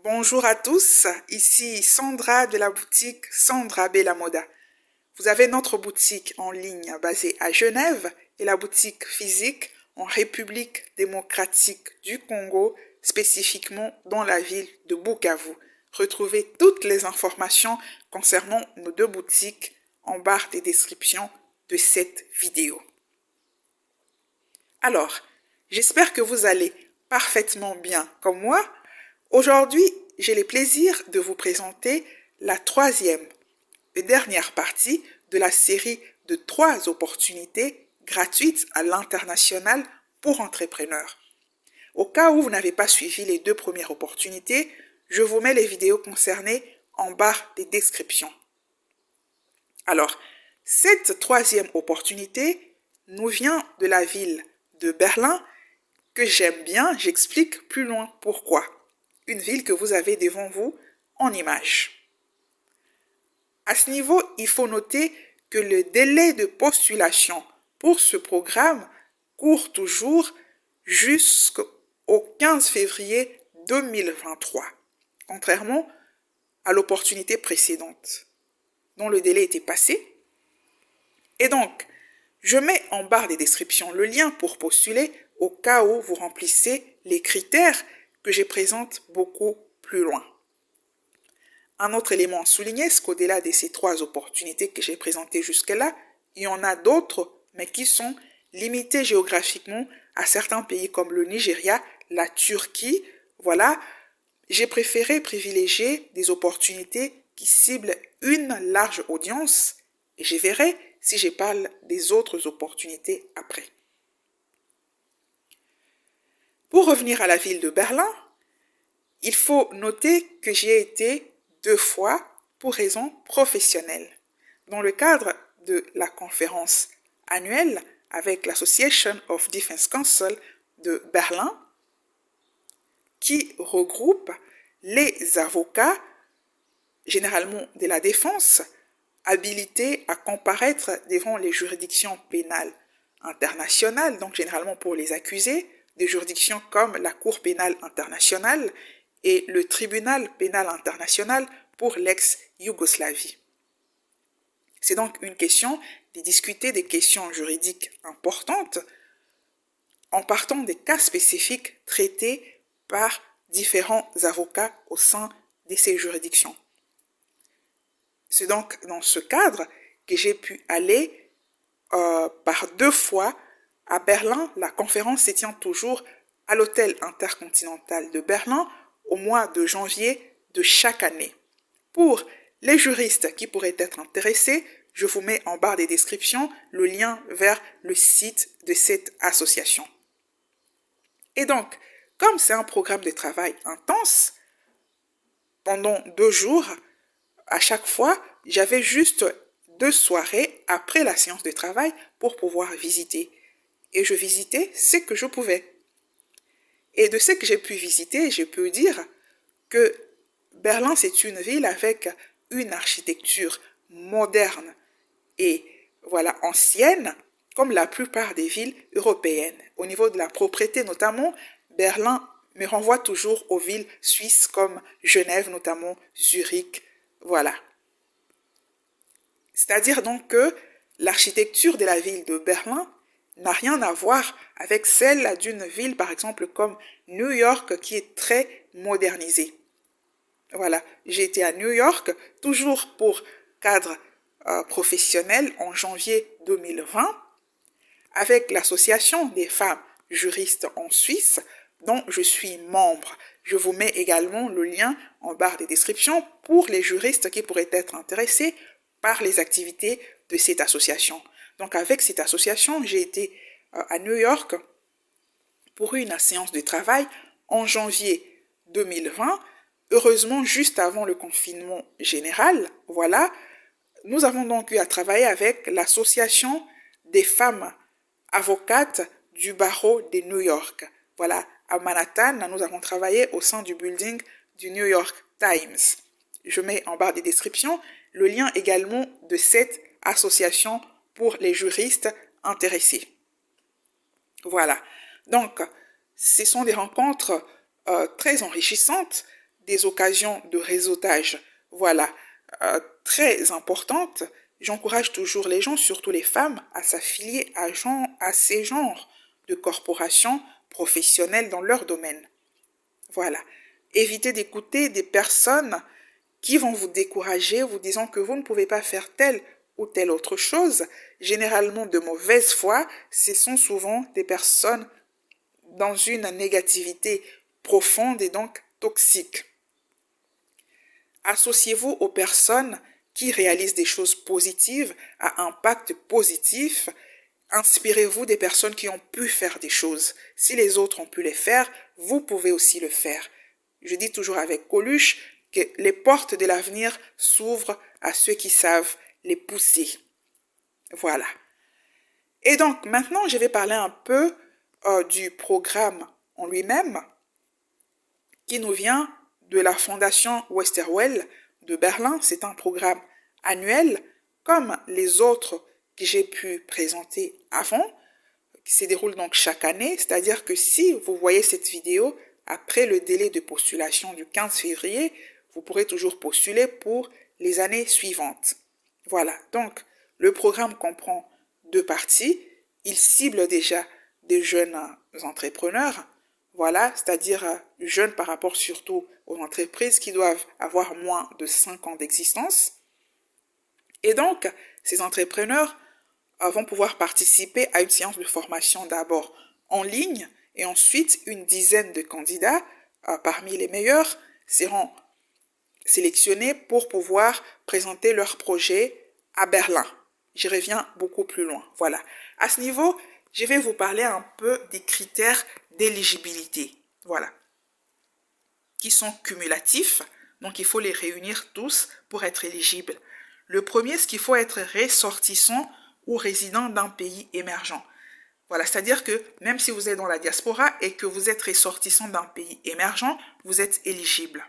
Bonjour à tous, ici Sandra de la boutique Sandra Bella Moda. Vous avez notre boutique en ligne basée à Genève et la boutique physique en République démocratique du Congo, spécifiquement dans la ville de Bukavu. Retrouvez toutes les informations concernant nos deux boutiques en barre des descriptions de cette vidéo. Alors, j'espère que vous allez parfaitement bien comme moi. Aujourd'hui, j'ai le plaisir de vous présenter la troisième et dernière partie de la série de 3 opportunités gratuites à l'international pour entrepreneurs. Au cas où vous n'avez pas suivi les 2 premières opportunités, je vous mets les vidéos concernées en barre des descriptions. Alors, cette troisième opportunité nous vient de la ville de Berlin que j'aime bien, j'explique plus loin pourquoi. Une ville que vous avez devant vous en image. À ce niveau, il faut noter que le délai de postulation pour ce programme court toujours jusqu'au 15 février 2023, contrairement à l'opportunité précédente, dont le délai était passé. Et donc, je mets en barre des descriptions le lien pour postuler au cas où vous remplissez les critères que je présente beaucoup plus loin. Un autre élément à souligner, c'est qu'au-delà de ces 3 opportunités que j'ai présentées jusque-là, il y en a d'autres, mais qui sont limitées géographiquement à certains pays comme le Nigeria, la Turquie. Voilà, j'ai préféré privilégier des opportunités qui ciblent une large audience et je verrai si je parle des autres opportunités après. Pour revenir à la ville de Berlin, il faut noter que j'y ai été 2 fois pour raisons professionnelles. Dans le cadre de la conférence annuelle avec l'Association of Defense Counsel de Berlin, qui regroupe les avocats, généralement de la défense, habilités à comparaître devant les juridictions pénales internationales, donc généralement pour les accusés, des juridictions comme la Cour pénale internationale et le Tribunal pénal international pour l'ex-Yougoslavie. C'est donc une question de discuter des questions juridiques importantes en partant des cas spécifiques traités par différents avocats au sein de ces juridictions. C'est donc dans ce cadre que j'ai pu aller par 2 fois à Berlin. La conférence se tient toujours à l'hôtel intercontinental de Berlin au mois de janvier de chaque année. Pour les juristes qui pourraient être intéressés, je vous mets en barre des descriptions le lien vers le site de cette association. Et donc, comme c'est un programme de travail intense, pendant 2 jours, à chaque fois, j'avais juste 2 soirées après la séance de travail pour pouvoir visiter. Et je visitais ce que je pouvais. Et de ce que j'ai pu visiter, je peux dire que Berlin, c'est une ville avec une architecture moderne et voilà, ancienne, comme la plupart des villes européennes. Au niveau de la propreté notamment, Berlin me renvoie toujours aux villes suisses comme Genève, notamment Zurich. Voilà. C'est-à-dire donc que l'architecture de la ville de Berlin n'a rien à voir avec celle d'une ville, par exemple, comme New York, qui est très modernisée. Voilà, j'ai été à New York, toujours pour cadre professionnel, en janvier 2020, avec l'association des femmes juristes en Suisse, dont je suis membre. Je vous mets également le lien en barre des descriptions pour les juristes qui pourraient être intéressés par les activités de cette association. Donc avec cette association, j'ai été à New York pour une séance de travail en janvier 2020, heureusement juste avant le confinement général. Voilà, nous avons donc eu à travailler avec l'association des femmes avocates du barreau de New York. Voilà, à Manhattan, nous avons travaillé au sein du building du New York Times. Je mets en barre des descriptions le lien également de cette association pour les juristes intéressés. Voilà. Donc, ce sont des rencontres très enrichissantes, des occasions de réseautage, voilà, très importantes. J'encourage toujours les gens, surtout les femmes, à s'affilier à ces genres de corporations professionnelles dans leur domaine. Voilà. Évitez d'écouter des personnes qui vont vous décourager, vous disant que vous ne pouvez pas faire telle ou telle autre chose. Généralement de mauvaise foi, ce sont souvent des personnes dans une négativité profonde et donc toxique. Associez-vous aux personnes qui réalisent des choses positives, à impact positif. Inspirez-vous des personnes qui ont pu faire des choses. Si les autres ont pu les faire, vous pouvez aussi le faire. Je dis toujours avec Coluche que les portes de l'avenir s'ouvrent à ceux qui savent les pousser. Voilà. Et donc, maintenant, je vais parler un peu du programme en lui-même qui nous vient de la Fondation Westerwelle de Berlin. C'est un programme annuel comme les autres que j'ai pu présenter avant, qui se déroule donc chaque année. C'est-à-dire que si vous voyez cette vidéo après le délai de postulation du 15 février, vous pourrez toujours postuler pour les années suivantes. Voilà, donc le programme comprend 2 parties. Il cible déjà des jeunes entrepreneurs, voilà, c'est-à-dire jeunes par rapport surtout aux entreprises qui doivent avoir moins de 5 ans d'existence. Et donc, ces entrepreneurs vont pouvoir participer à une séance de formation d'abord en ligne et ensuite une dizaine de candidats parmi les meilleurs seront sélectionnés pour pouvoir présenter leur projet à Berlin. J'y reviens beaucoup plus loin. Voilà. À ce niveau, je vais vous parler un peu des critères d'éligibilité. Voilà. Qui sont cumulatifs. Donc, il faut les réunir tous pour être éligible. Le premier, c'est qu'il faut être ressortissant ou résident d'un pays émergent. Voilà, c'est-à-dire que même si vous êtes dans la diaspora et que vous êtes ressortissant d'un pays émergent, vous êtes éligible.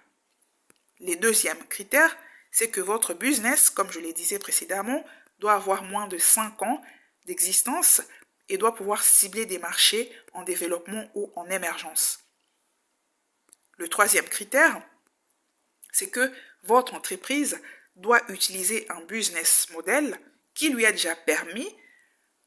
Les deuxièmes critères, c'est que votre business, comme je l'ai dit précédemment, doit avoir moins de 5 ans d'existence et doit pouvoir cibler des marchés en développement ou en émergence. Le troisième critère, c'est que votre entreprise doit utiliser un business model qui lui a déjà permis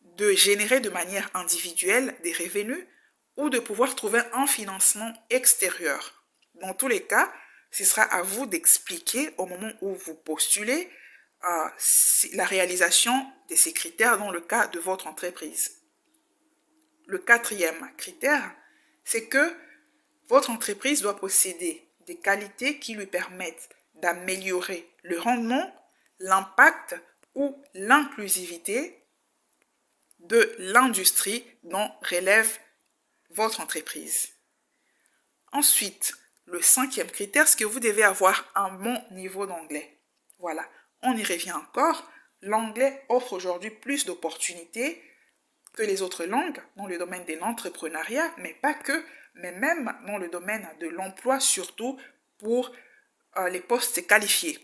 de générer de manière individuelle des revenus ou de pouvoir trouver un financement extérieur. Dans tous les cas, ce sera à vous d'expliquer au moment où vous postulez la réalisation de ces critères dans le cas de votre entreprise. Le quatrième critère, c'est que votre entreprise doit posséder des qualités qui lui permettent d'améliorer le rendement, l'impact ou l'inclusivité de l'industrie dont relève votre entreprise. Ensuite, le cinquième critère, c'est que vous devez avoir un bon niveau d'anglais. Voilà, on y revient encore. L'anglais offre aujourd'hui plus d'opportunités que les autres langues dans le domaine de l'entrepreneuriat, mais pas que, mais même dans le domaine de l'emploi, surtout pour les postes qualifiés.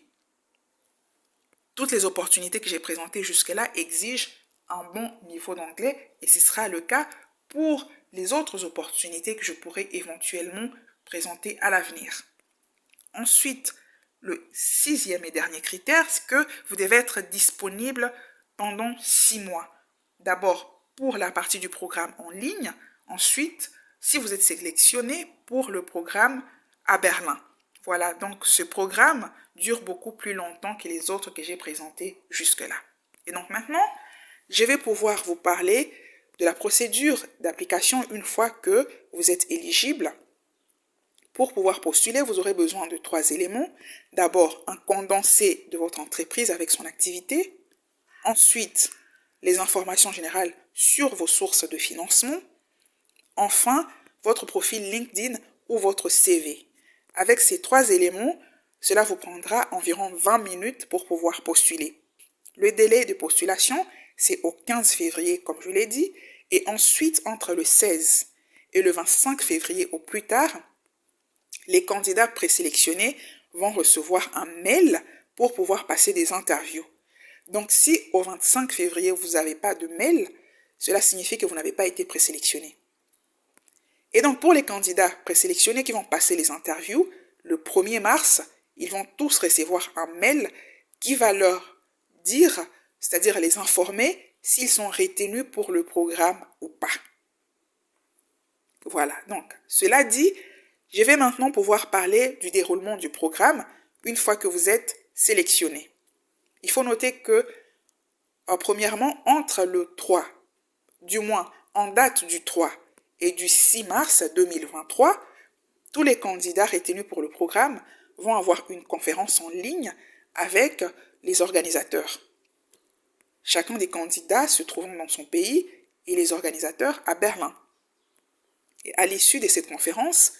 Toutes les opportunités que j'ai présentées jusque-là exigent un bon niveau d'anglais et ce sera le cas pour les autres opportunités que je pourrais éventuellement présenter à l'avenir. Ensuite, le sixième et dernier critère, c'est que vous devez être disponible pendant 6 mois. D'abord, pour la partie du programme en ligne. Ensuite, si vous êtes sélectionné pour le programme à Berlin. Voilà, donc ce programme dure beaucoup plus longtemps que les autres que j'ai présentés jusque-là. Et donc maintenant, je vais pouvoir vous parler de la procédure d'application une fois que vous êtes éligible. Pour pouvoir postuler, vous aurez besoin de 3 éléments. D'abord, un condensé de votre entreprise avec son activité. Ensuite, les informations générales sur vos sources de financement. Enfin, votre profil LinkedIn ou votre CV. Avec ces 3 éléments, cela vous prendra environ 20 minutes pour pouvoir postuler. Le délai de postulation, c'est au 15 février, comme je l'ai dit, et ensuite, entre le 16 et le 25 février au plus tard, les candidats présélectionnés vont recevoir un mail pour pouvoir passer des interviews. Donc, si au 25 février, vous n'avez pas de mail, cela signifie que vous n'avez pas été présélectionné. Et donc, pour les candidats présélectionnés qui vont passer les interviews, le 1er mars, ils vont tous recevoir un mail qui va leur dire, c'est-à-dire les informer s'ils sont retenus pour le programme ou pas. Voilà, donc cela dit, je vais maintenant pouvoir parler du déroulement du programme une fois que vous êtes sélectionné. Il faut noter que, premièrement, entre le 3, du moins en date du 3 et du 6 mars 2023, tous les candidats retenus pour le programme vont avoir une conférence en ligne avec les organisateurs. Chacun des candidats se trouvant dans son pays et les organisateurs à Berlin. Et à l'issue de cette conférence,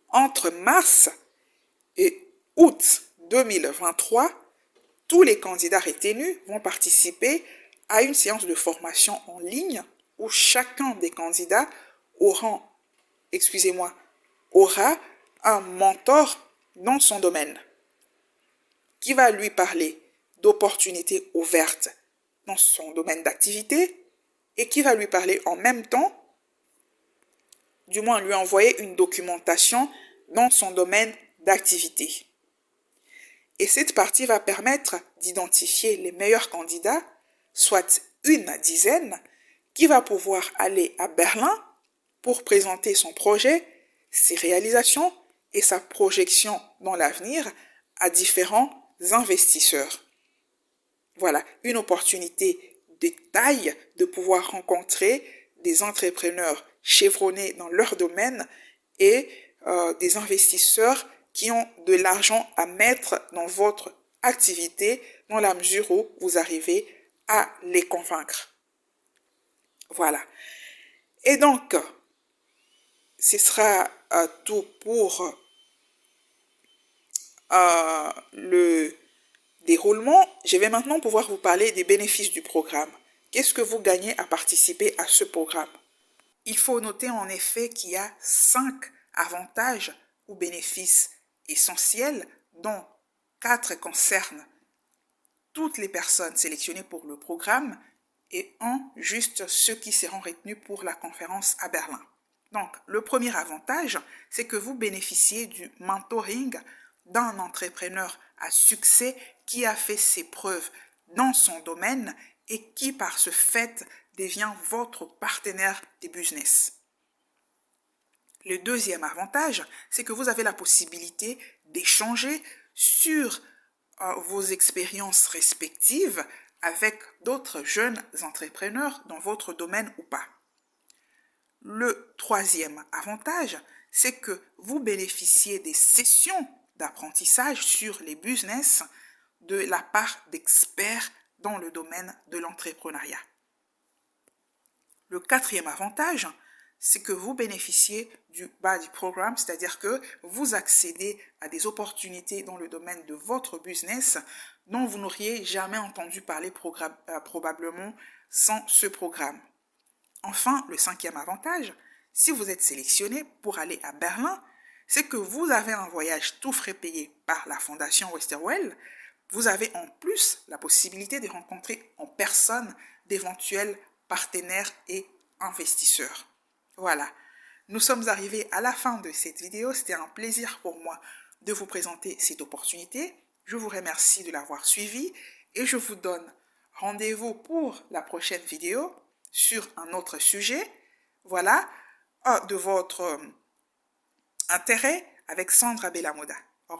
entre mars et août 2023, tous les candidats retenus vont participer à une séance de formation en ligne où chacun des candidats aura un mentor dans son domaine qui va lui parler d'opportunités ouvertes dans son domaine d'activité et qui va lui parler en même temps, du moins lui envoyer une documentation dans son domaine d'activité. Et cette partie va permettre d'identifier les meilleurs candidats, soit une dizaine, qui va pouvoir aller à Berlin pour présenter son projet, ses réalisations et sa projection dans l'avenir à différents investisseurs. Voilà, une opportunité de taille de pouvoir rencontrer des entrepreneurs chevronnés dans leur domaine et des investisseurs qui ont de l'argent à mettre dans votre activité dans la mesure où vous arrivez à les convaincre. Voilà. Et donc, ce sera tout pour le déroulement. Je vais maintenant pouvoir vous parler des bénéfices du programme. Qu'est-ce que vous gagnez à participer à ce programme? Il faut noter en effet qu'il y a 5 avantages ou bénéfices essentiels, dont 4 concernent toutes les personnes sélectionnées pour le programme et juste ceux qui seront retenus pour la conférence à Berlin. Donc, le premier avantage, c'est que vous bénéficiez du mentoring d'un entrepreneur à succès qui a fait ses preuves dans son domaine et qui, par ce fait, devient votre partenaire de business. Le deuxième avantage, c'est que vous avez la possibilité d'échanger sur vos expériences respectives avec d'autres jeunes entrepreneurs dans votre domaine ou pas. Le troisième avantage, c'est que vous bénéficiez des sessions d'apprentissage sur les business de la part d'experts dans le domaine de l'entrepreneuriat. Le quatrième avantage, c'est que vous bénéficiez du buddy programme, c'est-à-dire que vous accédez à des opportunités dans le domaine de votre business dont vous n'auriez jamais entendu parler probablement sans ce programme. Enfin, le cinquième avantage, si vous êtes sélectionné pour aller à Berlin, c'est que vous avez un voyage tout frais payé par la Fondation Westerwelle. Vous avez en plus la possibilité de rencontrer en personne d'éventuels partenaires et investisseurs. Voilà, nous sommes arrivés à la fin de cette vidéo. C'était un plaisir pour moi de vous présenter cette opportunité. Je vous remercie de l'avoir suivi et je vous donne rendez-vous pour la prochaine vidéo sur un autre sujet. Voilà, de votre intérêt avec Sandra Bellamoda.